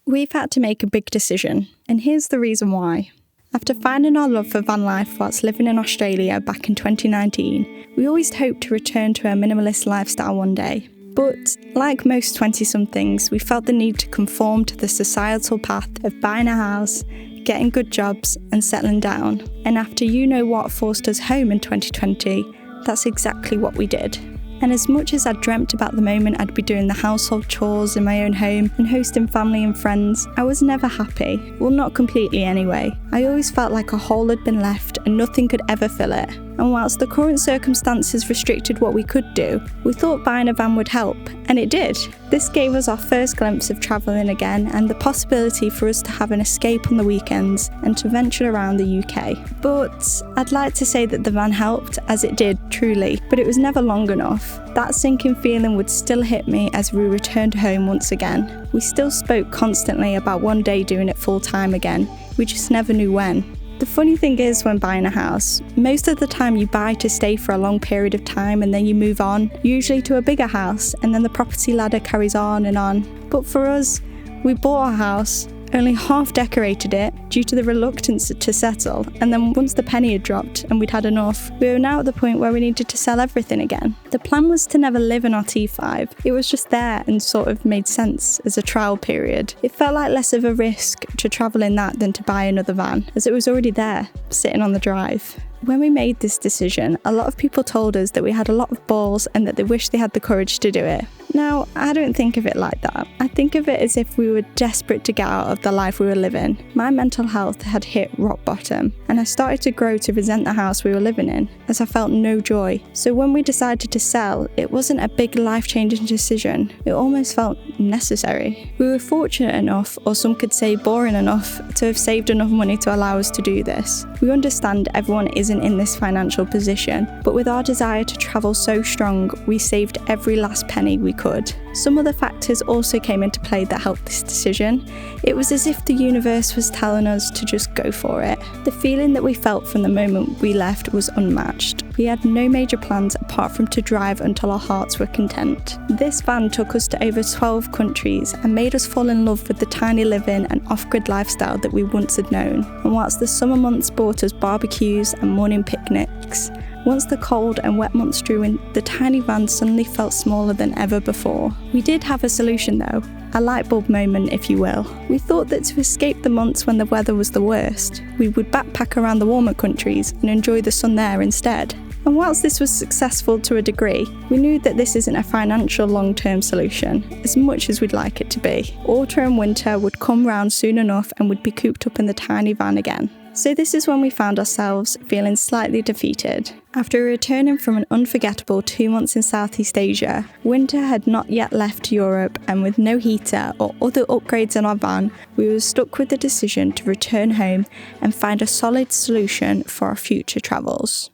We've had to make a big decision, and here's the reason why. After finding our love for van life whilst living in Australia back in 2019, we always hoped to return to a minimalist lifestyle one day. But, like most 20-somethings, we felt the need to conform to the societal path of buying a house, getting good jobs, and settling down. And after you-know-what forced us home in 2020, that's exactly what we did. And as much as I dreamt about the moment I'd be doing the household chores in my own home and hosting family and friends, I was never happy. Well, not completely anyway. I always felt like a hole had been left and nothing could ever fill it. And whilst the current circumstances restricted what we could do, we thought buying a van would help, and it did. This gave us our first glimpse of travelling again and the possibility for us to have an escape on the weekends and to venture around the UK. But I'd like to say that the van helped, as it did, truly, but it was never long enough. That sinking feeling would still hit me as we returned home once again. We still spoke constantly about one day doing it full time again. We just never knew when. The funny thing is, when buying a house, most of the time you buy to stay for a long period of time and then you move on, usually to a bigger house, and then the property ladder carries on and on. But for us, we bought a house, only half decorated it due to the reluctance to settle, and then once the penny had dropped and we'd had enough, we were now at the point where we needed to sell everything again. The plan was to never live in our T5. It was just there and sort of made sense as a trial period. It felt like less of a risk to travel in that than to buy another van, as it was already there, sitting on the drive. When we made this decision, a lot of people told us that we had a lot of balls and that they wished they had the courage to do it. Now, I don't think of it like that. I think of it as if we were desperate to get out of the life we were living. My mental health had hit rock bottom, and I started to grow to resent the house we were living in, as I felt no joy. So when we decided to sell, it wasn't a big life-changing decision. It almost felt necessary. We were fortunate enough, or some could say boring enough, to have saved enough money to allow us to do this. We understand everyone isn't in this financial position, but with our desire to travel so strong, we saved every last penny we could. Some other factors also came into play that helped this decision. It was as if the universe was telling us to just go for it. The feeling that we felt from the moment we left was unmatched. We had no major plans apart from to drive until our hearts were content. This van took us to over 12 countries and made us fall in love with the tiny living and off-grid lifestyle that we once had known. And whilst the summer months brought us barbecues and morning picnics, once the cold and wet months drew in, the tiny van suddenly felt smaller than ever before. We did have a solution though, a light bulb moment if you will. We thought that to escape the months when the weather was the worst, we would backpack around the warmer countries and enjoy the sun there instead. And whilst this was successful to a degree, we knew that this isn't a financial long-term solution, as much as we'd like it to be. Autumn and winter would come round soon enough and we'd be cooped up in the tiny van again. So this is when we found ourselves feeling slightly defeated. After returning from an unforgettable 2 months in Southeast Asia, winter had not yet left Europe, and with no heater or other upgrades in our van, we were stuck with the decision to return home and find a solid solution for our future travels.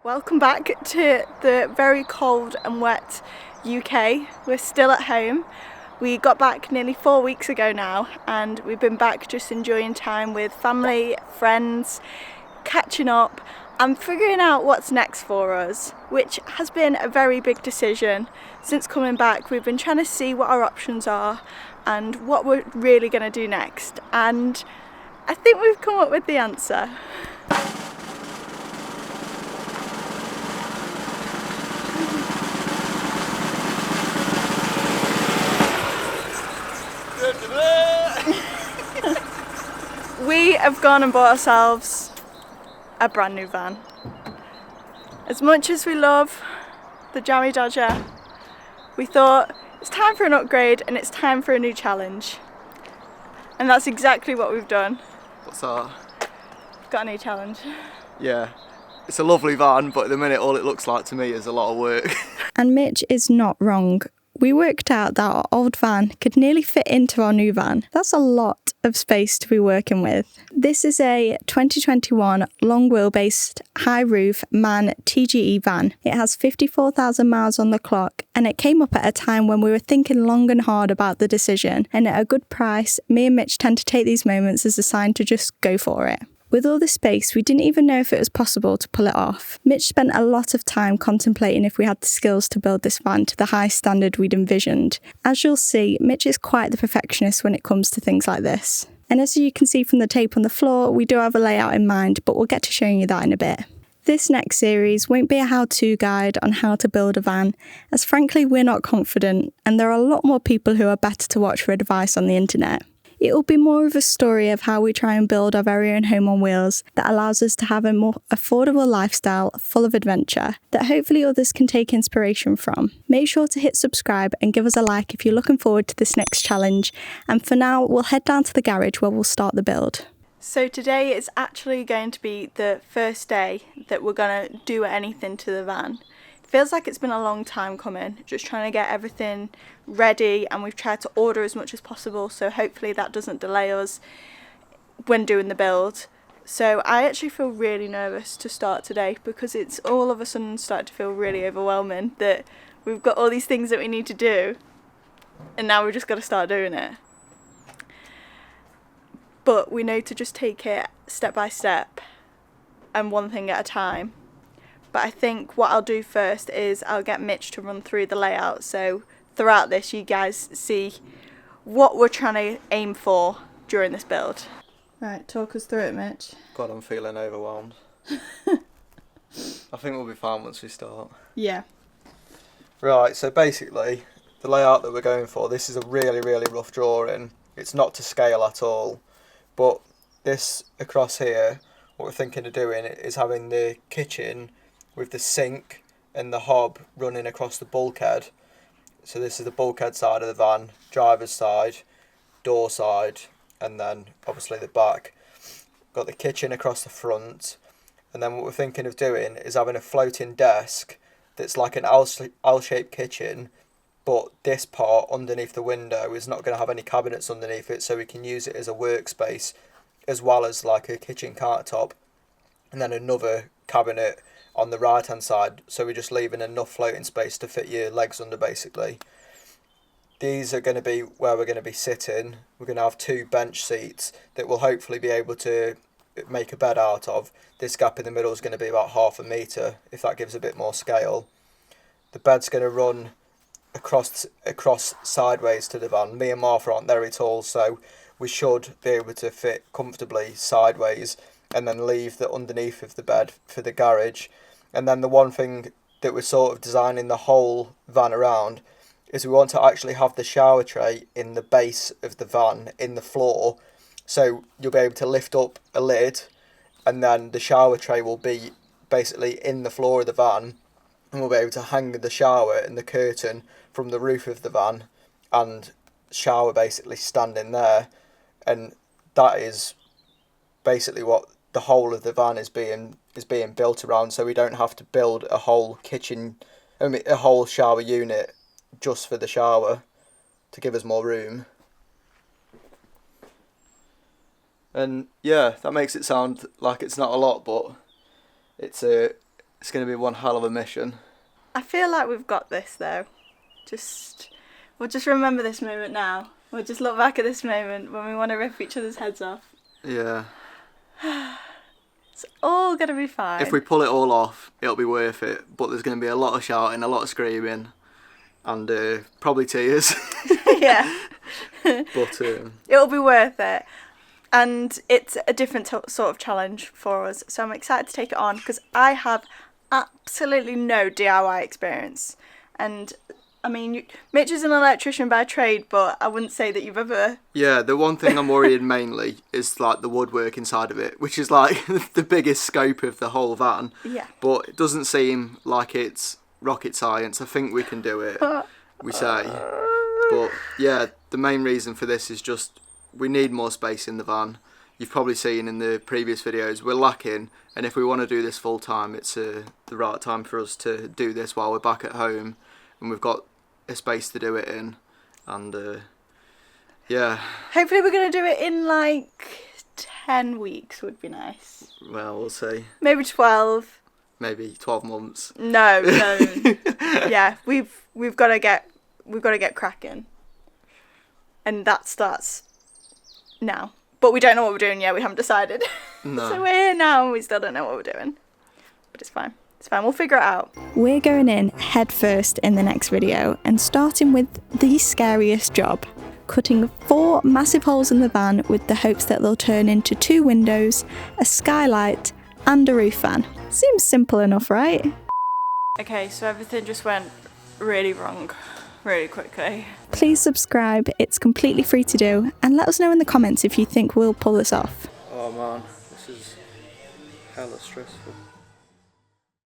Welcome back to the very cold and wet UK. We're still at home. We got back nearly 4 weeks ago now, and we've been back just enjoying time with family, friends, catching up and figuring out what's next for us, which has been a very big decision. Since coming back, we've been trying to see what our options are and what we're really going to do next, and I think we've come up with the answer. We have gone and bought ourselves a brand new van. As much as we love the Jammy Dodger, we thought it's time for an upgrade and it's time for a new challenge. And that's exactly what we've done. What's that? Got a new challenge. Yeah, it's a lovely van, but at the minute all it looks like to me is a lot of work. And Mitch is not wrong. We worked out that our old van could nearly fit into our new van. That's a lot of space to be working with. This is a 2021 long wheelbase, high roof MAN TGE van. It has 54,000 miles on the clock, and it came up at a time when we were thinking long and hard about the decision, and at a good price. Me and Mitch tend to take these moments as a sign to just go for it. With all the space, we didn't even know if it was possible to pull it off. Mitch spent a lot of time contemplating if we had the skills to build this van to the high standard we'd envisioned. As you'll see, Mitch is quite the perfectionist when it comes to things like this. And as you can see from the tape on the floor, we do have a layout in mind, but we'll get to showing you that in a bit. This next series won't be a how-to guide on how to build a van, as frankly we're not confident and there are a lot more people who are better to watch for advice on the internet. It will be more of a story of how we try and build our very own home on wheels that allows us to have a more affordable lifestyle full of adventure that hopefully others can take inspiration from. Make sure to hit subscribe and give us a like if you're looking forward to this next challenge, and for now we'll head down to the garage where we'll start the build. So today is actually going to be the first day that we're going to do anything to the van. It feels like it's been a long time coming, just trying to get everything ready, and we've tried to order as much as possible, so hopefully that doesn't delay us when doing the build. So I actually feel really nervous to start today because it's all of a sudden started to feel really overwhelming that we've got all these things that we need to do and now we've just got to start doing it. But we know to just take it step by step and one thing at a time. But I think what I'll do first is I'll get Mitch to run through the layout, so throughout this you guys see what we're trying to aim for during this build. Right, talk us through it, Mitch. God, I'm feeling overwhelmed. I think we'll be fine once we start. Yeah. Right, so basically the layout that we're going for, this is a really, really rough drawing. It's not to scale at all. But this across here, what we're thinking of doing is having the kitchen with the sink and the hob running across the bulkhead. So this is the bulkhead side of the van, driver's side, door side, and then obviously the back. Got the kitchen across the front, and then what we're thinking of doing is having a floating desk that's like an L-shaped kitchen, but this part underneath the window is not going to have any cabinets underneath it, so we can use it as a workspace as well as like a kitchen countertop, and then another cabinet on the right hand side, so we're just leaving enough floating space to fit your legs under basically. These are going to be where we're going to be sitting. We're going to have 2 bench seats that we'll hopefully be able to make a bed out of. This gap in the middle is going to be about 1/2 metre, if that gives a bit more scale. The bed's going to run across sideways to the van. Me and Martha aren't very tall, so we should be able to fit comfortably sideways, and then leave the underneath of the bed for the garage. And then the one thing that we're sort of designing the whole van around is we want to actually have the shower tray in the base of the van, in the floor, so you'll be able to lift up a lid and then the shower tray will be basically in the floor of the van, and we'll be able to hang the shower and the curtain from the roof of the van and shower basically standing there. And that is basically what the whole of the van is being built around, so we don't have to build a whole a whole shower unit just for the shower to give us more room. And yeah, that makes it sound like it's not a lot, but it's going to be one hell of a mission. I feel like we've got this though. We'll just remember this moment now. We'll just look back at this moment when we want to rip each other's heads off. Yeah. It's all going to be fine. If we pull it all off, it'll be worth it. But there's going to be a lot of shouting, a lot of screaming, and probably tears. Yeah. But it'll be worth it. And it's a different sort of challenge for us. So I'm excited to take it on because I have absolutely no DIY experience. And I mean, Mitch is an electrician by trade, but I wouldn't say that you've ever... Yeah, the one thing I'm worried mainly is like the woodwork inside of it, which is like the biggest scope of the whole van. Yeah. But it doesn't seem like it's rocket science. I think we can do it, we say. But yeah, the main reason for this is just we need more space in the van. You've probably seen in the previous videos we're lacking, and if we want to do this full time, it's the right time for us to do this while we're back at home and we've got a space to do it in. And yeah, hopefully we're going to do it in like 10 weeks would be nice. Well, we'll see. Maybe 12. Maybe 12 months. No. Yeah, we've got to get cracking, and that starts now. But we don't know what we're doing yet, we haven't decided. No. So we're here now and we still don't know what we're doing. But it's fine. It's fine, we'll figure it out. We're going in head first in the next video and starting with the scariest job. Cutting 4 massive holes in the van with the hopes that they'll turn into 2 windows, a skylight and a roof fan. Seems simple enough, right? Okay, so everything just went really wrong really quickly. Please subscribe, it's completely free to do, and let us know in the comments if you think we'll pull this off. Oh man, this is hella stressful.